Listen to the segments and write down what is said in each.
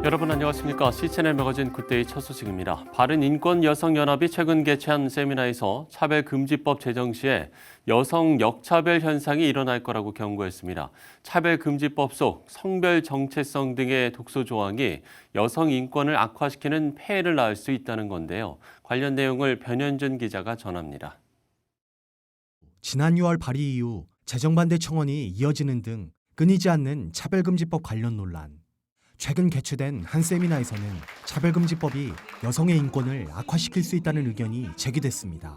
여러분 안녕하십니까? CNN 매거진 굿데이 첫 소식입니다. 바른인권여성연합이 최근 개최한 세미나에서 차별금지법 제정 시에 여성 역차별 현상이 일어날 거라고 경고했습니다. 차별금지법 속 성별 정체성 등의 독소 조항이 여성 인권을 악화시키는 폐해를 낳을 수 있다는 건데요. 관련 내용을 변현준 기자가 전합니다. 지난 6월 발의 이후 재정반대 청원이 이어지는 등 끊이지 않는 차별금지법 관련 논란. 최근 개최된 한 세미나에서는 차별금지법이 여성의 인권을 악화시킬 수 있다는 의견이 제기됐습니다.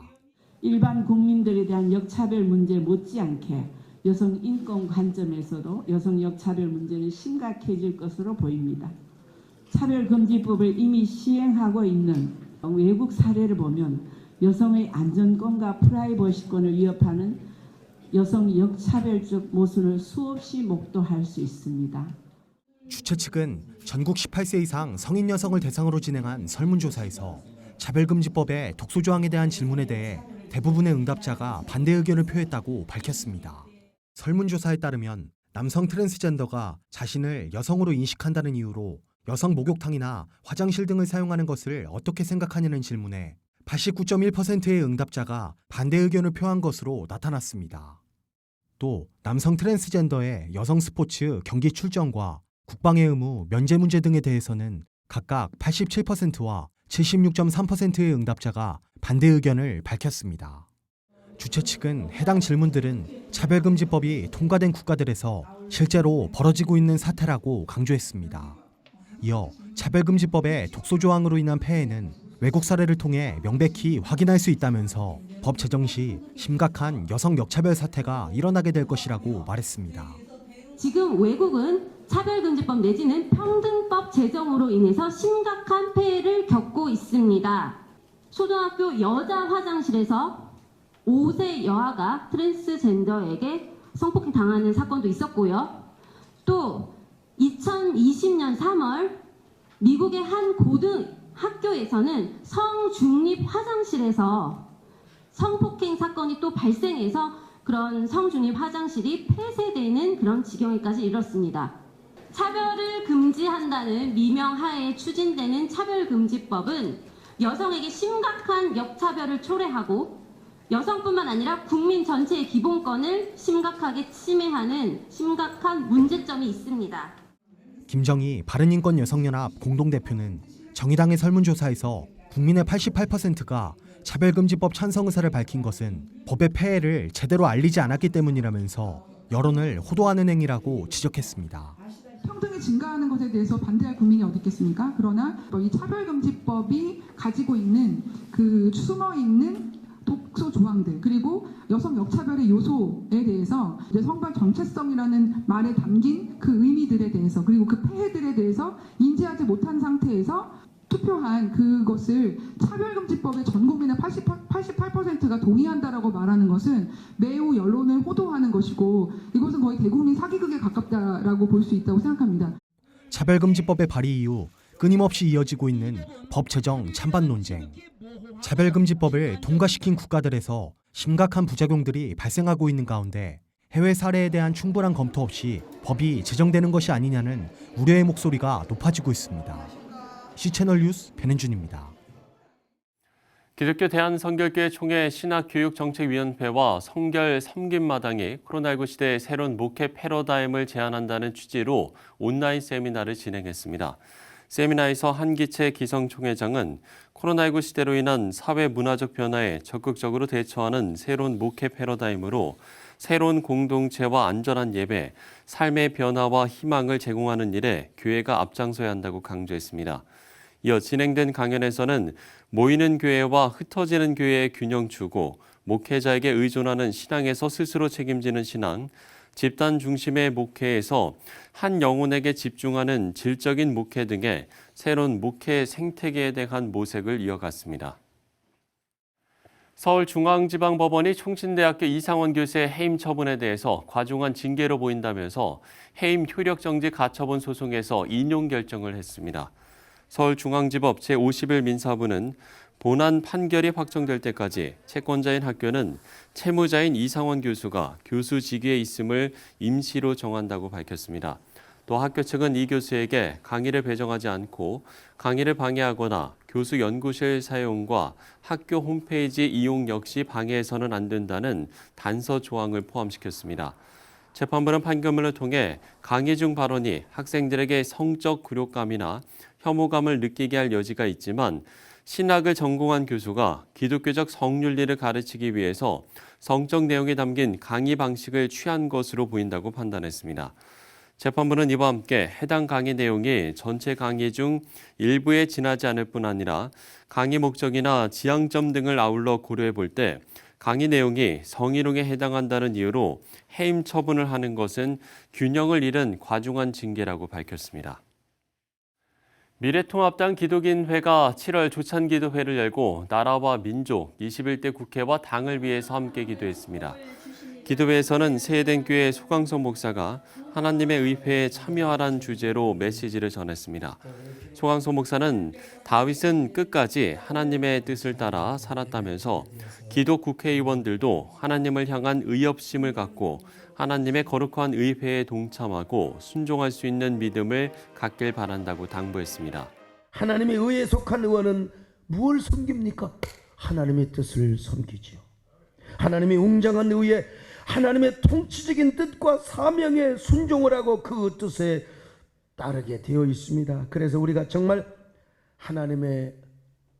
일반 국민들에 대한 역차별 문제 못지않게 여성 인권 관점에서도 여성 역차별 문제는 심각해질 것으로 보입니다. 차별금지법을 이미 시행하고 있는 외국 사례를 보면 여성의 안전권과 프라이버시권을 위협하는 여성 역차별적 모순을 수없이 목도할 수 있습니다. 주최 측은 전국 18세 이상 성인 여성을 대상으로 진행한 설문조사에서 차별금지법의 독소 조항에 대한 질문에 대해 대부분의 응답자가 반대 의견을 표했다고 밝혔습니다. 설문조사에 따르면 남성 트랜스젠더가 자신을 여성으로 인식한다는 이유로 여성 목욕탕이나 화장실 등을 사용하는 것을 어떻게 생각하냐는 질문에 89.1%의 응답자가 반대 의견을 표한 것으로 나타났습니다. 또 남성 트랜스젠더의 여성 스포츠 경기 출전과 국방의 의무, 면제 문제 등에 대해서는 각각 87%와 76.3%의 응답자가 반대 의견을 밝혔습니다. 주최 측은 해당 질문들은 차별금지법이 통과된 국가들에서 실제로 벌어지고 있는 사태라고 강조했습니다. 이어 차별금지법의 독소 조항으로 인한 폐해는 외국 사례를 통해 명백히 확인할 수 있다면서 법 제정 시 심각한 여성 역차별 사태가 일어나게 될 것이라고 말했습니다. 지금 외국은 차별금지법 내지는 평등법 제정으로 인해서 심각한 폐해를 겪고 있습니다. 초등학교 여자 화장실에서 5세 여아가 트랜스젠더에게 성폭행 당하는 사건도 있었고요. 또 2020년 3월 미국의 한 고등학교에서는 성중립 화장실에서 성폭행 사건이 또 발생해서 그런 성중립 화장실이 폐쇄되는 그런 지경에까지 이르렀습니다. 차별을 금지한다는 미명하에 추진되는 차별금지법은 여성에게 심각한 역차별을 초래하고 여성뿐만 아니라 국민 전체의 기본권을 심각하게 침해하는 심각한 문제점이 있습니다. 김정희 바른인권여성연합 공동대표는 정의당의 설문조사에서 국민의 88%가 차별금지법 찬성 의사를 밝힌 것은 법의 폐해를 제대로 알리지 않았기 때문이라면서 여론을 호도하는 행위라고 지적했습니다. 평등이 증가하는 것에 대해서 반대할 국민이 어디 있겠습니까? 그러나 이 차별금지법이 가지고 있는 그 숨어있는 독소 조항들 그리고 여성 역차별의 요소에 대해서 이제 성별 정체성이라는 말에 담긴 그 의미들에 대해서 그리고 그 폐해들에 대해서 인지하지 못한 상태에서 투표한 그것을 차별금지법의 전 국민의 88%가 동의한다라고 말하는 것은 매우 여론을 호도하는 것이고 이것은 거의 대국민 사기극에 가깝다라고 볼 수 있다고 생각합니다. 차별금지법의 발의 이후 끊임없이 이어지고 있는 법 제정 찬반 논쟁. 차별금지법을 통과시킨 국가들에서 심각한 부작용들이 발생하고 있는 가운데 해외 사례에 대한 충분한 검토 없이 법이 제정되는 것이 아니냐는 우려의 목소리가 높아지고 있습니다. C채널 뉴스 변현준입니다. 기독교 대한성결교회 총회 신학교육정책위원회와 성결 섬김마당이 코로나19 시대의 새로운 목회 패러다임을 제안한다는 취지로 온라인 세미나를 진행했습니다. 세미나에서 한기채 기성총회장은 코로나19 시대로 인한 사회 문화적 변화에 적극적으로 대처하는 새로운 목회 패러다임으로 새로운 공동체와 안전한 예배, 삶의 변화와 희망을 제공하는 일에 교회가 앞장서야 한다고 강조했습니다. 이어 진행된 강연에서는 모이는 교회와 흩어지는 교회의 균형 추구, 목회자에게 의존하는 신앙에서 스스로 책임지는 신앙, 집단 중심의 목회에서 한 영혼에게 집중하는 질적인 목회 등의 새로운 목회 생태계에 대한 모색을 이어갔습니다. 서울중앙지방법원이 총신대학교 이상원 교수의 해임 처분에 대해서 과중한 징계로 보인다면서 해임 효력정지 가처분 소송에서 인용 결정을 했습니다. 서울중앙지법 제51 민사부는 본안 판결이 확정될 때까지 채권자인 학교는 채무자인 이상원 교수가 교수 직위에 있음을 임시로 정한다고 밝혔습니다. 또 학교 측은 이 교수에게 강의를 배정하지 않고 강의를 방해하거나 교수 연구실 사용과 학교 홈페이지 이용 역시 방해해서는 안 된다는 단서 조항을 포함시켰습니다. 재판부는 판결문을 통해 강의 중 발언이 학생들에게 성적 굴욕감이나 혐오감을 느끼게 할 여지가 있지만 신학을 전공한 교수가 기독교적 성윤리를 가르치기 위해서 성적 내용이 담긴 강의 방식을 취한 것으로 보인다고 판단했습니다. 재판부는 이와 함께 해당 강의 내용이 전체 강의 중 일부에 지나지 않을 뿐 아니라 강의 목적이나 지향점 등을 아울러 고려해 볼 때 강의 내용이 성희롱에 해당한다는 이유로 해임 처분을 하는 것은 균형을 잃은 과중한 징계라고 밝혔습니다. 미래통합당 기독인회가 7월 조찬기도회를 열고 나라와 민족, 21대 국회와 당을 위해서 함께 기도했습니다. 기도회에서는 세해된 교회 소강성 목사가 하나님의 의회에 참여하란 주제로 메시지를 전했습니다. 소강성 목사는 다윗은 끝까지 하나님의 뜻을 따라 살았다면서 기독 국회의원들도 하나님을 향한 의협심을 갖고 하나님의 거룩한 의회에 동참하고 순종할 수 있는 믿음을 갖길 바란다고 당부했습니다. 하나님의 의회에 속한 의원은 무엇을 섬깁니까? 하나님의 뜻을 섬기지요. 하나님의 웅장한 의회, 하나님의 통치적인 뜻과 사명에 순종을 하고 그 뜻에 따르게 되어 있습니다. 그래서 우리가 정말 하나님의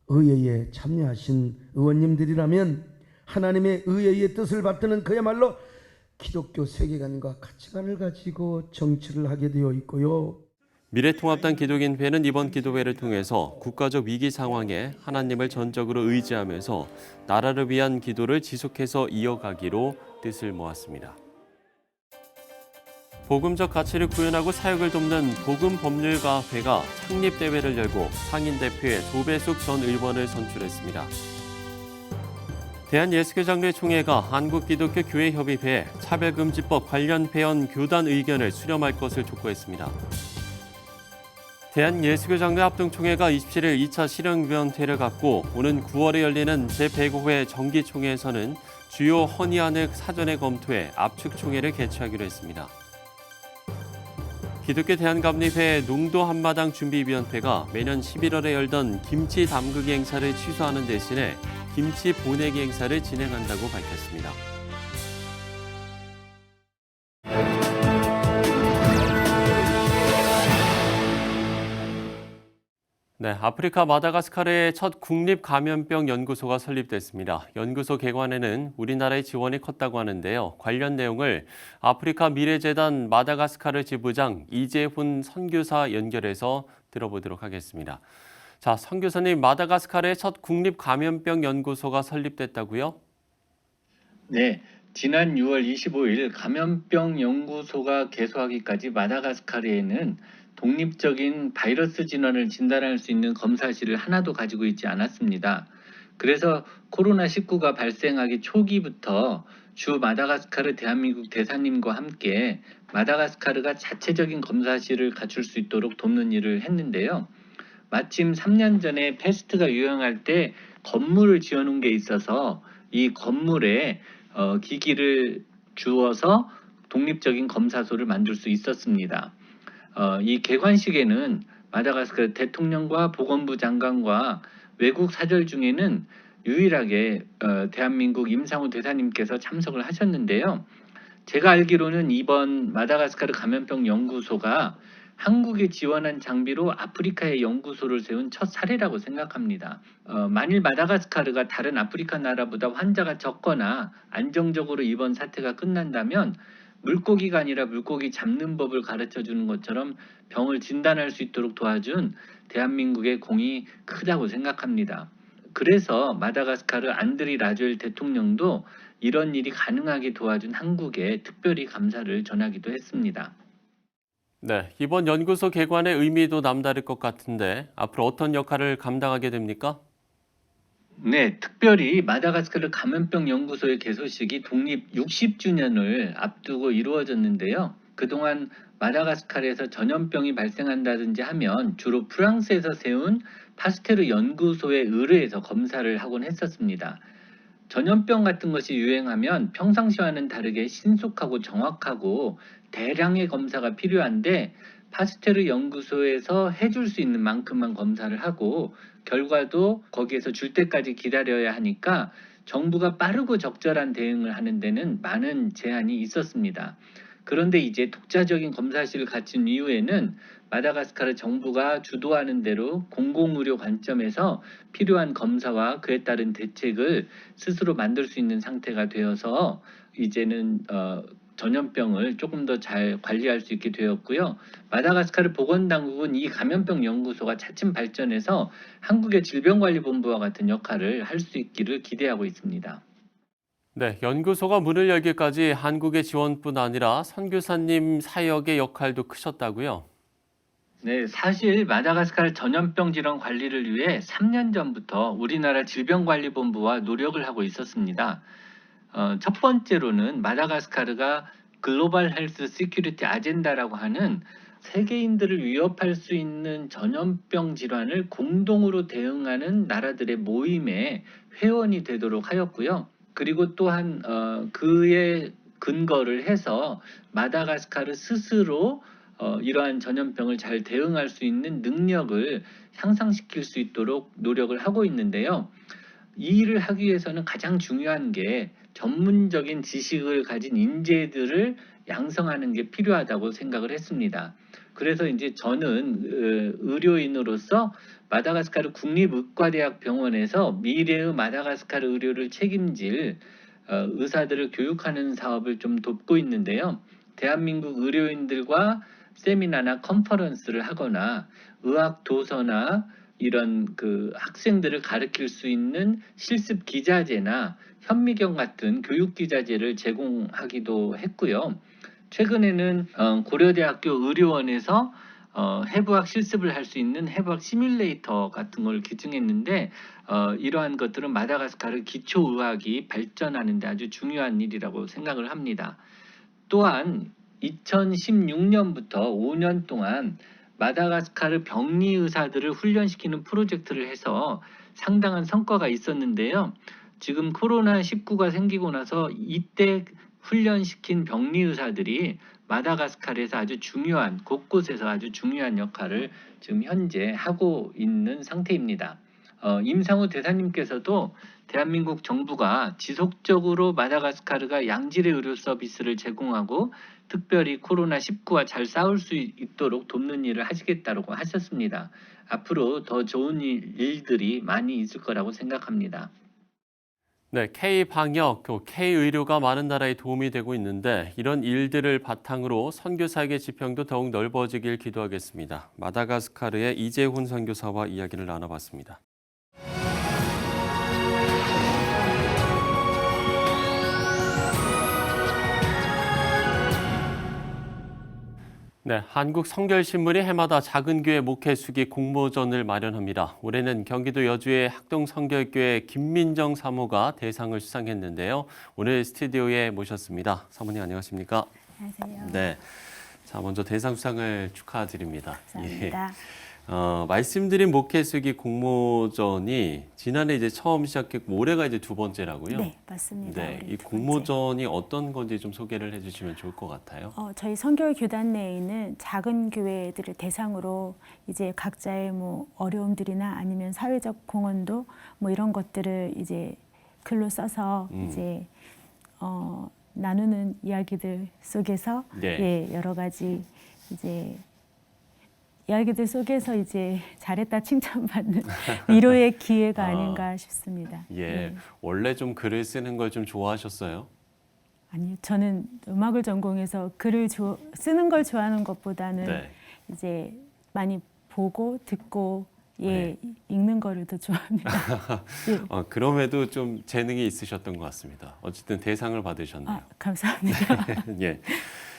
의회에 참여하신 의원님들이라면 하나님의 의회의 뜻을 받드는 그야말로 기독교 세계관과 가치관을 가지고 정치를 하게 되어 있고요. 미래통합당 기독인회는 이번 기도회를 통해서 국가적 위기 상황에 하나님을 전적으로 의지하면서 나라를 위한 기도를 지속해서 이어가기로 뜻을 모았습니다. 복음적 가치를 구현하고 사역을 돕는 복음법률가회가 창립대회를 열고 상인대표에 조배숙 전 의원을 선출했습니다. 대한예수교장로총회가 한국기독교교회협의회에 차별금지법 관련 회원 교단 의견을 수렴할 것을 촉구했습니다. 대한예수교장로 합동총회가 27일 2차 실행위원회를 갖고 오는 9월에 열리는 제105회 정기총회에서는 주요 헌의안을 사전에 검토해 압축총회를 개최하기로 했습니다. 기독교 대한감리회 농도 한마당 준비위원회가 매년 11월에 열던 김치 담그기 행사를 취소하는 대신에 김치 보내기 행사를 진행한다고 밝혔습니다. 네, 아프리카 마다가스카르의 첫 국립감염병 연구소가 설립됐습니다. 연구소 개관에는 우리나라의 지원이 컸다고 하는데요. 관련 내용을 아프리카 미래재단 마다가스카르 지부장 이재훈 선교사 연결해서 들어보도록 하겠습니다. 자, 선교사님, 마다가스카르의 첫 국립감염병 연구소가 설립됐다고요? 네, 지난 6월 25일 감염병 연구소가 개소하기까지 마다가스카르에는 독립적인 바이러스 진원을 진단할 수 있는 검사실을 하나도 가지고 있지 않았습니다. 그래서 코로나19가 발생하기 초기부터 주 마다가스카르 대한민국 대사님과 함께 마다가스카르가 자체적인 검사실을 갖출 수 있도록 돕는 일을 했는데요. 마침 3년 전에 패스트가 유행할 때 건물을 지어놓은 게 있어서 이 건물에 기기를 주어서 독립적인 검사소를 만들 수 있었습니다. 이 개관식에는 마다가스카르 대통령과 보건부 장관과 외국 사절 중에는 유일하게 대한민국 임상우 대사님께서 참석을 하셨는데요. 제가 알기로는 이번 마다가스카르 감염병 연구소가 한국이 지원한 장비로 아프리카에 연구소를 세운 첫 사례라고 생각합니다. 만일 마다가스카르가 다른 아프리카 나라보다 환자가 적거나 안정적으로 이번 사태가 끝난다면 물고기가 아니라 물고기 잡는 법을 가르쳐주는 것처럼 병을 진단할 수 있도록 도와준 대한민국의 공이 크다고 생각합니다. 그래서 마다가스카르 안드리 라조엘 대통령도 이런 일이 가능하게 도와준 한국에 특별히 감사를 전하기도 했습니다. 네, 이번 연구소 개관의 의미도 남다를 것 같은데 앞으로 어떤 역할을 감당하게 됩니까? 네, 특별히 마다가스카르 감염병 연구소의 개소식이 독립 60주년을 앞두고 이루어졌는데요. 그동안 마다가스카르에서 전염병이 발생한다든지 하면 주로 프랑스에서 세운 파스테르 연구소에 의뢰해서 검사를 하곤 했었습니다. 전염병 같은 것이 유행하면 평상시와는 다르게 신속하고 정확하고 대량의 검사가 필요한데 파스테르 연구소에서 해줄 수 있는 만큼만 검사를 하고 결과도 거기에서 줄 때까지 기다려야 하니까 정부가 빠르고 적절한 대응을 하는 데는 많은 제한이 있었습니다. 그런데 이제 독자적인 검사실을 갖춘 이후에는 마다가스카르 정부가 주도하는 대로 공공의료 관점에서 필요한 검사와 그에 따른 대책을 스스로 만들 수 있는 상태가 되어서 이제는 전염병을 조금 더 잘 관리할 수 있게 되었고요. 마다가스카르 보건당국은 이 감염병 연구소가 차츰 발전해서 한국의 질병관리본부와 같은 역할을 할 수 있기를 기대하고 있습니다. 네, 연구소가 문을 열기까지 한국의 지원뿐 아니라 선교사님 사역의 역할도 크셨다고요? 네, 사실 마다가스카르 전염병 질환 관리를 위해 3년 전부터 우리나라 질병관리본부와 노력을 하고 있었습니다. 첫 번째로는 마다가스카르가 글로벌 헬스 시큐리티 아젠다라고 하는 세계인들을 위협할 수 있는 전염병 질환을 공동으로 대응하는 나라들의 모임의 회원이 되도록 하였고요. 그리고 또한 그에 근거를 해서 마다가스카르 스스로 이러한 전염병을 잘 대응할 수 있는 능력을 향상시킬 수 있도록 노력을 하고 있는데요. 이 일을 하기 위해서는 가장 중요한 게 전문적인 지식을 가진 인재들을 양성하는 게 필요하다고 생각을 했습니다. 그래서 이제 저는 의료인으로서 마다가스카르 국립의과대학 병원에서 미래의 마다가스카르 의료를 책임질 의사들을 교육하는 사업을 좀 돕고 있는데요. 대한민국 의료인들과 세미나나 컨퍼런스를 하거나 의학 도서나 이런 그 학생들을 가르칠 수 있는 실습 기자재나 현미경 같은 교육 기자재를 제공하기도 했고요. 최근에는 고려대학교 의료원에서 해부학 실습을 할 수 있는 해부학 시뮬레이터 같은 걸 기증했는데 이러한 것들은 마다가스카르 기초의학이 발전하는 데 아주 중요한 일이라고 생각을 합니다. 또한 2016년부터 5년 동안 마다가스카르 병리 의사들을 훈련시키는 프로젝트를 해서 상당한 성과가 있었는데요. 지금 코로나19가 생기고 나서 이때 훈련시킨 병리 의사들이 마다가스카르에서 아주 중요한 곳곳에서 아주 중요한 역할을 지금 현재 하고 있는 상태입니다. 임상우 대사님께서도 대한민국 정부가 지속적으로 마다가스카르가 양질의 의료 서비스를 제공하고 특별히 코로나19와 잘 싸울 수 있도록 돕는 일을 하시겠다고 하셨습니다. 앞으로 더 좋은 일들이 많이 있을 거라고 생각합니다. 네, K-방역, K-의료가 많은 나라에 도움이 되고 있는데 이런 일들을 바탕으로 선교사에게 지평도 더욱 넓어지길 기도하겠습니다. 마다가스카르의 이재훈 선교사와 이야기를 나눠봤습니다. 네, 한국 성결신문이 해마다 작은 교회 목회 수기 공모전을 마련합니다. 올해는 경기도 여주의 학동성결교회 김민정 사모가 대상을 수상했는데요. 오늘 스튜디오에 모셨습니다. 사모님 안녕하십니까? 안녕하세요. 네, 자 먼저 대상 수상을 축하드립니다. 감사합니다. 말씀드린 목회 수기 공모전이 지난해 이제 처음 시작했고 올해가 이제 두 번째라고요? 네, 맞습니다. 네, 올해 이 두 번째. 공모전이 어떤 건지 좀 소개를 해주시면 좋을 것 같아요. 저희 선결 교단 내에 있는 작은 교회들을 대상으로 이제 각자의 뭐 어려움들이나 아니면 사회적 공헌도 뭐 이런 것들을 이제 글로 써서 이제 나누는 이야기들 속에서 네. 예, 여러 가지 이제 이야기들 속에서 이제 잘했다 칭찬받는 위로의 기회가 아닌가 싶습니다. 예, 원래 좀 글을 쓰는 걸 좀 좋아하셨어요? 아니요, 저는 음악을 전공해서 글을 쓰는 걸 좋아하는 것보다는 네. 이제 많이 보고 듣고 네. 읽는 거를 더 좋아합니다. 예. 그럼에도 좀 재능이 있으셨던 것 같습니다. 어쨌든 대상을 받으셨네요. 감사합니다. 예,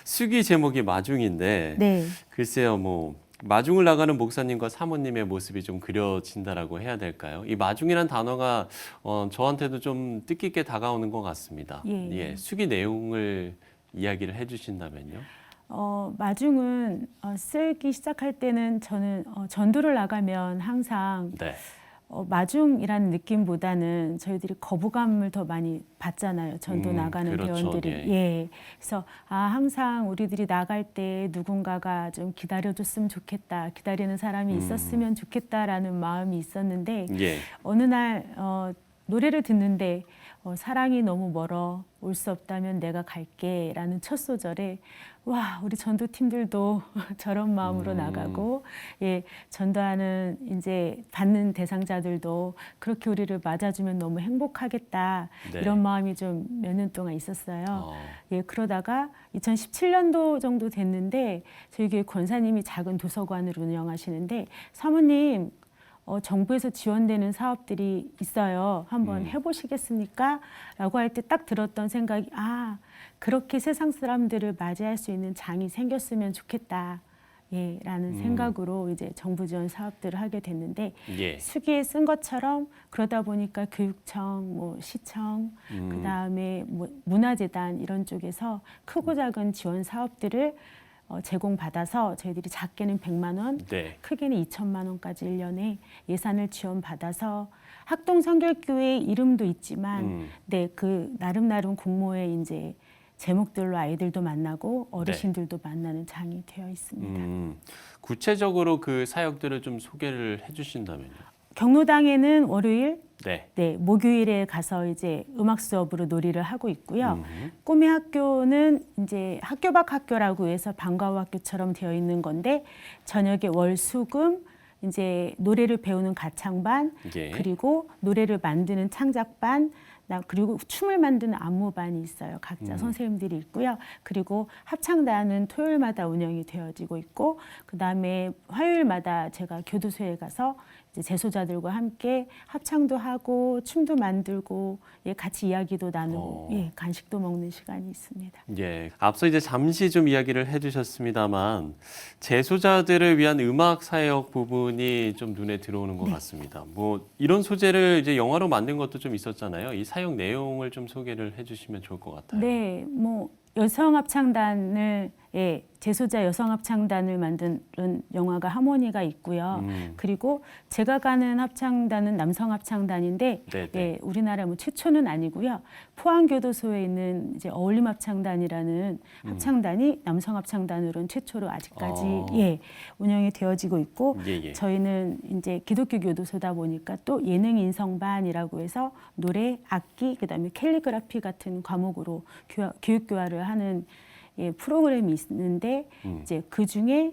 수기 제목이 마중인데 네. 글쎄요, 뭐 마중을 나가는 목사님과 사모님의 모습이 좀 그려진다라고 해야 될까요? 이 마중이란 단어가 저한테도 좀 뜻깊게 다가오는 것 같습니다. 예. 수기 내용을 이야기를 해주신다면요. 마중은 쓰기 시작할 때는 저는 전도를 나가면 항상 네. 마중이라는 느낌보다는 저희들이 거부감을 더 많이 받잖아요. 전도 나가는 그렇죠. 대원들이. 예. 예. 그래서 항상 우리들이 나갈 때 누군가가 좀 기다려줬으면 좋겠다. 기다리는 사람이 있었으면 좋겠다라는 마음이 있었는데 예. 어느 날 노래를 듣는데 사랑이 너무 멀어 올 수 없다면 내가 갈게라는 첫 소절에 와 우리 전도팀들도 저런 마음으로 나가고 예 전도하는 이제 받는 대상자들도 그렇게 우리를 맞아주면 너무 행복하겠다 네. 이런 마음이 좀 몇 년 동안 있었어요. 예 그러다가 2017년도 정도 됐는데 저희 교회 권사님이 작은 도서관을 운영하시는데 사모님 정부에서 지원되는 사업들이 있어요. 한번 해보시겠습니까? 라고 할 때 딱 들었던 생각이 그렇게 세상 사람들을 맞이할 수 있는 장이 생겼으면 좋겠다. 예, 라는 생각으로 이제 정부 지원 사업들을 하게 됐는데 예. 수기에 쓴 것처럼 그러다 보니까 교육청, 뭐 시청, 그다음에 뭐 문화재단 이런 쪽에서 크고 작은 지원 사업들을 제공받아서 저희들이 작게는 100만 원, 네. 크게는 2천만 원까지 1년에 예산을 지원받아서 학동성결교회 이름도 있지만 네, 그 나름 공모에 이제 제목들로 아이들도 만나고 어르신들도 만나는 장이 되어 있습니다. 구체적으로 그 사역들을 좀 소개를 해주신다면요. 경로당에는 월요일, 네. 목요일에 가서 이제 음악 수업으로 놀이를 하고 있고요. 꿈의 학교는 이제 학교 밖 학교라고 해서 방과후 학교처럼 되어 있는 건데 저녁에 월, 수, 금 이제 노래를 배우는 가창반 예. 그리고 노래를 만드는 창작반 그리고 춤을 만드는 안무반이 있어요. 각자 선생님들이 있고요. 그리고 합창단은 토요일마다 운영이 되어지고 있고 그다음에 화요일마다 제가 교도소에 가서 이제 재소자들과 함께 합창도 하고 춤도 만들고 같이 이야기도 나누고 간식도 먹는 시간이 있습니다. 예, 앞서 이제 잠시 좀 이야기를 해주셨습니다만 재소자들을 위한 음악 사역 부분이 좀 눈에 들어오는 것 같습니다. 뭐 이런 소재를 이제 영화로 만든 것도 좀 있었잖아요. 이 사역 내용을 좀 소개를 해주시면 좋을 것 같아요. 네, 뭐 여성 합창단을 재소자 여성 합창단을 만든 영화가 하모니가 있고요. 그리고 제가 가는 합창단은 남성 합창단인데 우리나라 뭐 최초는 아니고요. 포항교도소에 있는 이제 어울림 합창단이라는 합창단이 남성 합창단으로는 최초로 아직까지 운영이 되어지고 있고 저희는 이제 기독교 교도소다 보니까 또 예능 인성반이라고 해서 노래, 악기, 그다음에 캘리그라피 같은 과목으로 교육 교화를 하는 프로그램이 있는데 이제 그 중에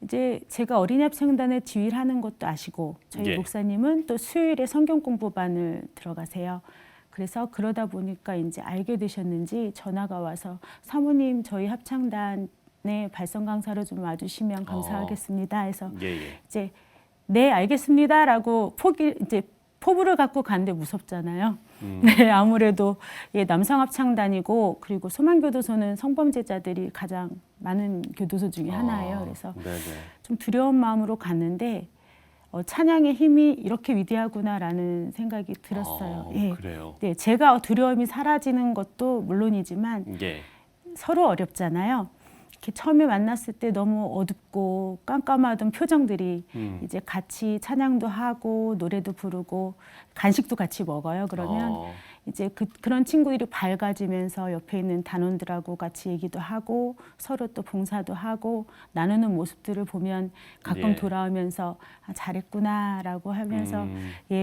이제 제가 어린이 합창단에 지휘를 하는 것도 아시고 저희 목사님은 또 수요일에 성경 공부반을 들어가세요. 그래서 그러다 보니까 이제 알게 되셨는지 전화가 와서 사모님 저희 합창단에 발성 강사로 좀 와주시면 감사하겠습니다. 해서 이제 네 알겠습니다라고 포부를 갖고 갔는데 무섭잖아요. 네, 아무래도 남성 합창단이고 그리고 소망교도소는 성범죄자들이 가장 많은 교도소 중에 하나예요. 그래서 좀 두려운 마음으로 갔는데 찬양의 힘이 이렇게 위대하구나라는 생각이 들었어요. 그래요? 네, 제가 두려움이 사라지는 것도 물론이지만 서로 어렵잖아요. 이렇게 처음에 만났을 때 너무 어둡고 깜깜하던 표정들이 이제 같이 찬양도 하고 노래도 부르고 간식도 같이 먹어요. 그러면 이제 그런 친구들이 밝아지면서 옆에 있는 단원들하고 같이 얘기도 하고 서로 또 봉사도 하고 나누는 모습들을 보면 가끔 돌아오면서 잘했구나라고 하면서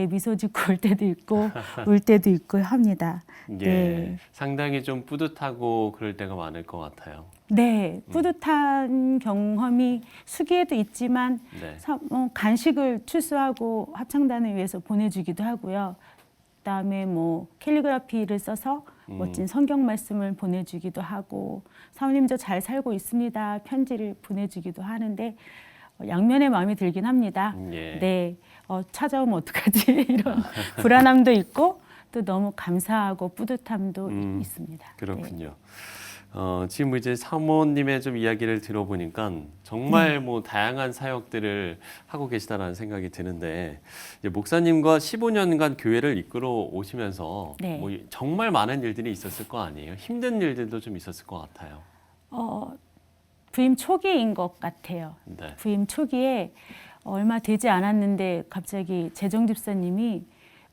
미소 짓고 올 때도 있고 울 때도 있고 합니다. 네. 상당히 좀 뿌듯하고 그럴 때가 많을 것 같아요. 네, 뿌듯한 경험이 수기에도 있지만 간식을 출소하고 합창단을 위해서 보내주기도 하고요. 그다음에 뭐 캘리그라피를 써서 멋진 성경 말씀을 보내주기도 하고 사모님 저 잘 살고 있습니다 편지를 보내주기도 하는데 양면의 마음이 들긴 합니다. 네, 찾아오면 어떡하지 이런 불안함도 있고 또 너무 감사하고 뿌듯함도 있습니다. 그렇군요. 지금 이제 사모님의 좀 이야기를 들어보니까 정말 뭐 다양한 사역들을 하고 계시다라는 생각이 드는데 이제 목사님과 15년간 교회를 이끌어 오시면서 뭐 정말 많은 일들이 있었을 거 아니에요? 힘든 일들도 좀 있었을 것 같아요. 부임 초기인 것 같아요. 부임 초기에 얼마 되지 않았는데 갑자기 재정 집사님이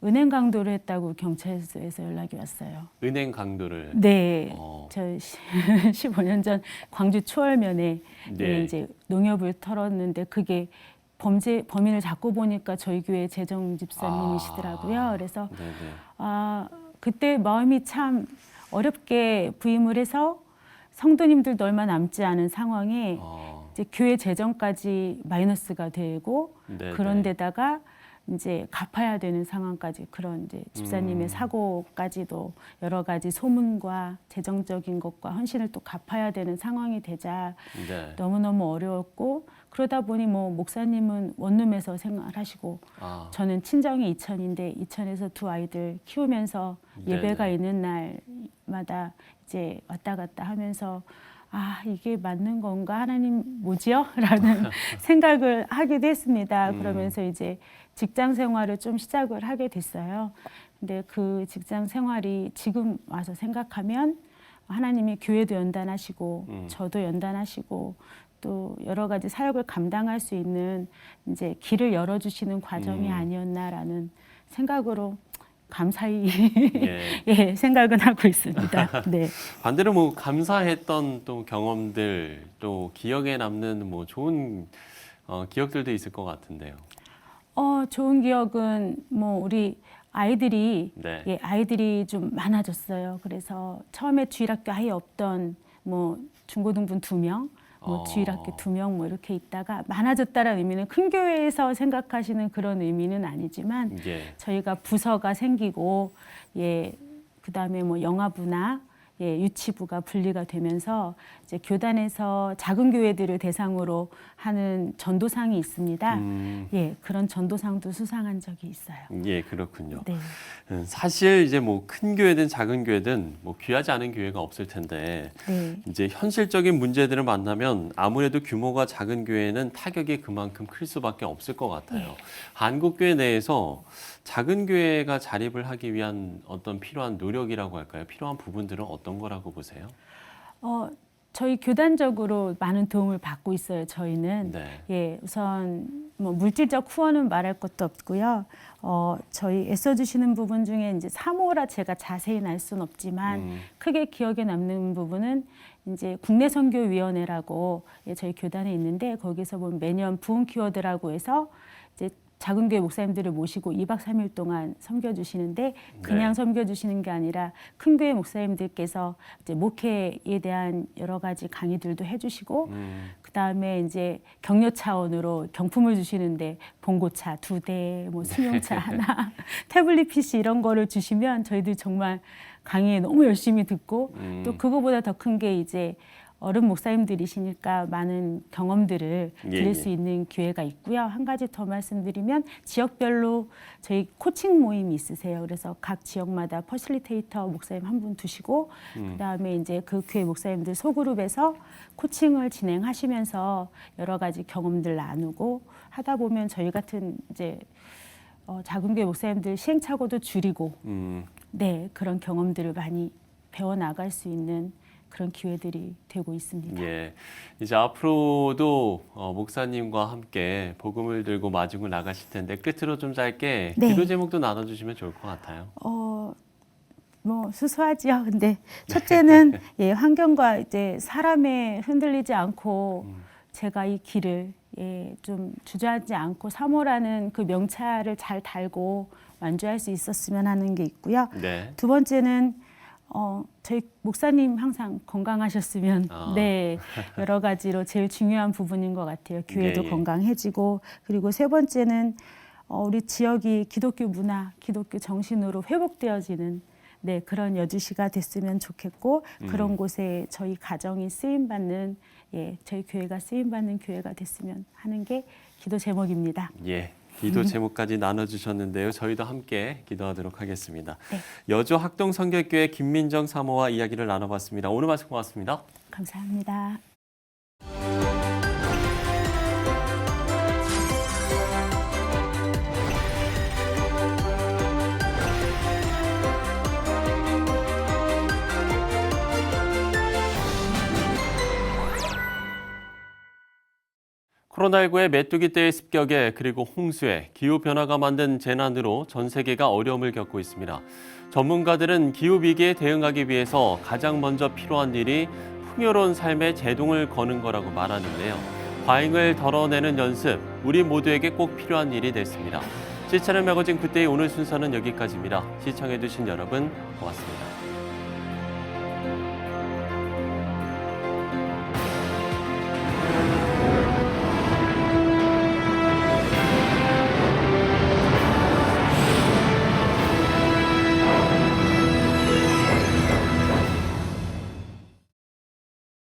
은행 강도를 했다고 경찰서에서 연락이 왔어요. 은행 강도를. 네, 어. 저 15년 전 광주 초월면에 네. 이제 농협을 털었는데 그게 범인을 잡고 보니까 저희 교회 재정 집사님이시더라고요. 그래서 네네. 그때 마음이 참 어렵게 부임을 해서 성도님들도 얼마 남지 않은 상황에 이제 교회 재정까지 마이너스가 되고 네네. 그런데다가 이제 갚아야 되는 상황까지 그런 이제 집사님의 사고까지도 여러 가지 소문과 재정적인 것과 헌신을 또 갚아야 되는 상황이 되자 네. 너무너무 어려웠고 그러다 보니 뭐 목사님은 원룸에서 생활하시고 저는 친정이 이천인데 이천에서 두 아이들 키우면서 예배가 네네. 있는 날마다 이제 왔다 갔다 하면서 이게 맞는 건가 하나님 뭐지요? 라는 생각을 하기도 했습니다. 그러면서 이제 직장 생활을 좀 시작을 하게 됐어요. 근데 그 직장 생활이 지금 와서 생각하면 하나님이 교회도 연단하시고 저도 연단하시고 또 여러 가지 사역을 감당할 수 있는 이제 길을 열어주시는 과정이 아니었나라는 생각으로 감사히 예, 생각은 하고 있습니다. 네. 반대로 뭐 감사했던 또 경험들 또 기억에 남는 뭐 좋은 기억들도 있을 것 같은데요. 좋은 기억은 뭐 우리 아이들이 네. 예, 아이들이 좀 많아졌어요. 그래서 처음에 주일학교 아예 없던 뭐 중고등부 2명, 뭐 주일학교 2명 뭐 이렇게 있다가 많아졌다는 의미는 큰 교회에서 생각하시는 그런 의미는 아니지만 예. 저희가 부서가 생기고 예, 그다음에 뭐 영아부나 예, 유치부가 분리가 되면서 이제 교단에서 작은 교회들을 대상으로 하는 전도상이 있습니다. 예, 그런 전도상도 수상한 적이 있어요. 예, 그렇군요. 네. 사실 이제 뭐 큰 교회든 작은 교회든 뭐 귀하지 않은 교회가 없을 텐데 네. 이제 현실적인 문제들을 만나면 아무래도 규모가 작은 교회는 타격이 그만큼 클 수밖에 없을 것 같아요. 한국 교회 내에서 작은 교회가 자립을 하기 위한 어떤 필요한 노력이라고 할까요? 필요한 부분들은 어떤 거라고 보세요? 저희 교단적으로 많은 도움을 받고 있어요. 저희는 네. 예, 우선 뭐 물질적 후원은 말할 것도 없고요. 저희 애써주시는 부분 중에 이제 사모라 제가 자세히 알 수는 없지만 크게 기억에 남는 부분은 이제 국내선교위원회라고 예, 저희 교단에 있는데 거기서 보면 매년 부흥 키워드라고 해서 이제 작은 교회 목사님들을 모시고 2박 3일 동안 섬겨주시는데 그냥 섬겨주시는 게 아니라 큰 교회 목사님들께서 이제 목회에 대한 여러 가지 강의들도 해주시고 그다음에 이제 격려 차원으로 경품을 주시는데 봉고차 2대, 뭐 승용차 하나, 태블릿 PC 이런 거를 주시면 저희들 정말 강의에 너무 열심히 듣고 또 그거보다 더 큰 게 이제 어른 목사님들이시니까 많은 경험들을 들을 수 있는 기회가 있고요. 한 가지 더 말씀드리면 지역별로 저희 코칭 모임이 있으세요. 그래서 각 지역마다 퍼실리테이터 목사님 한 분 두시고 그다음에 이제 그 교회 목사님들 소그룹에서 코칭을 진행하시면서 여러 가지 경험들 나누고 하다 보면 저희 같은 이제 작은 교회 목사님들 시행착오도 줄이고 네, 그런 경험들을 많이 배워 나갈 수 있는 그런 기회들이 되고 있습니다. 예, 이제 앞으로도 목사님과 함께 복음을 들고 마중을 나가실 텐데 끝으로 좀 짧게 네. 기도 제목도 나눠주시면 좋을 것 같아요. 뭐 수수하지요. 근데 첫째는 예, 환경과 이제 사람에 흔들리지 않고 제가 이 길을 예, 좀 주저하지 않고 사모라는 그 명찰을 잘 달고 완주할 수 있었으면 하는 게 있고요. 네. 두 번째는 저희 목사님 항상 건강하셨으면 네, 여러 가지로 제일 중요한 부분인 것 같아요. 교회도 예. 건강해지고 그리고 세 번째는 우리 지역이 기독교 문화, 기독교 정신으로 회복되어지는 네, 그런 여주시가 됐으면 좋겠고 그런 곳에 저희 가정이 쓰임받는 예, 저희 교회가 쓰임받는 교회가 됐으면 하는 게 기도 제목입니다. 예. 기도 제목까지 나눠주셨는데요. 저희도 함께 기도하도록 하겠습니다. 네. 여주 학동선교교회 김민정 사모와 이야기를 나눠봤습니다. 오늘 말씀 고맙습니다. 감사합니다. 코로나19의 메뚜기 떼의 습격에 그리고 홍수에 기후변화가 만든 재난으로 전 세계가 어려움을 겪고 있습니다. 전문가들은 기후위기에 대응하기 위해서 가장 먼저 필요한 일이 풍요로운 삶의 제동을 거는 거라고 말하는데요. 과잉을 덜어내는 연습, 우리 모두에게 꼭 필요한 일이 됐습니다. 시차는 매거진 굿데이 오늘 순서는 여기까지입니다. 시청해주신 여러분 고맙습니다.